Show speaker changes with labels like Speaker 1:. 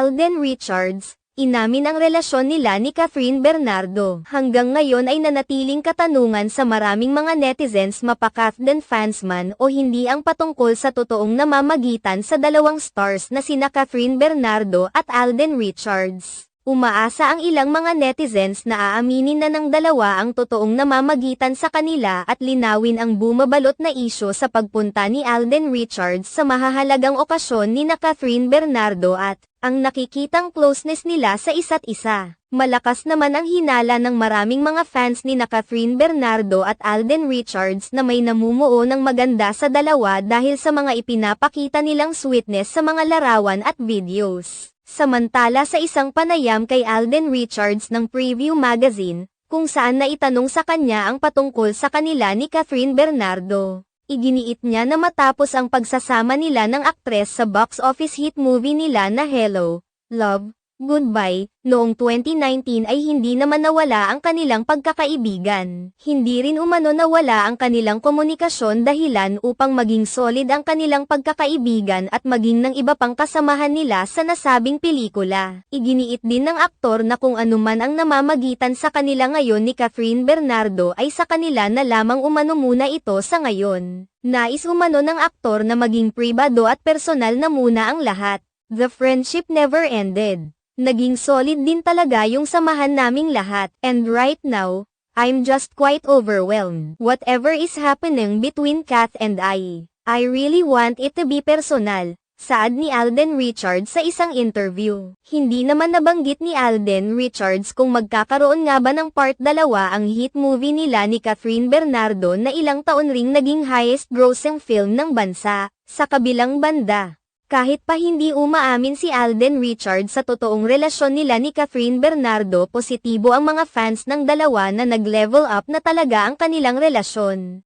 Speaker 1: Alden Richards, inamin ang relasyon nila ni Catherine Bernardo. Hanggang ngayon ay nanatiling katanungan sa maraming mga netizens mapa-Catherine fans man o hindi ang patungkol sa totoong namamagitan sa dalawang stars na sina Catherine Bernardo at Alden Richards. Umaasa ang ilang mga netizens na aaminin na ng dalawa ang totoong namamagitan sa kanila at linawin ang bumabalot na isyu sa pagpunta ni Alden Richards sa mahahalagang okasyon ni Catherine Bernardo at ang nakikitang closeness nila sa isa't isa. Malakas naman ang hinala ng maraming mga fans ni Catherine Bernardo at Alden Richards na may namumuo ng maganda sa dalawa dahil sa mga ipinapakita nilang sweetness sa mga larawan at videos. Samantala sa isang panayam kay Alden Richards ng Preview Magazine, kung saan naitanong sa kanya ang patungkol sa kanila ni Catherine Bernardo, iginiit niya na matapos ang pagsasama nila ng aktres sa box office hit movie nila na Hello, Love, Goodbye, noong 2019 ay hindi naman nawala ang kanilang pagkakaibigan. Hindi rin umano nawala ang kanilang komunikasyon dahilan upang maging solid ang kanilang pagkakaibigan at maging ng iba pang kasamahan nila sa nasabing pelikula. Iginiit din ng aktor na kung anuman ang namamagitan sa kanila ngayon ni Catherine Bernardo ay sa kanila na lamang umano muna ito sa ngayon. Nais umano ng aktor na maging pribado at personal na muna ang lahat. The friendship never ended. Naging solid din talaga yung samahan naming lahat, and right now, I'm just quite overwhelmed. Whatever is happening between Kath and I really want it to be personal, saad ni Alden Richards sa isang interview. Hindi naman nabanggit ni Alden Richards kung magkakaroon nga ba ng part 2 ang hit movie nila ni Catherine Bernardo na ilang taon ring naging highest grossing film ng bansa. Sa kabilang banda, kahit pa hindi umaamin si Alden Richards sa totoong relasyon nila ni Catherine Bernardo, positibo ang mga fans ng dalawa na nag-level up na talaga ang kanilang relasyon.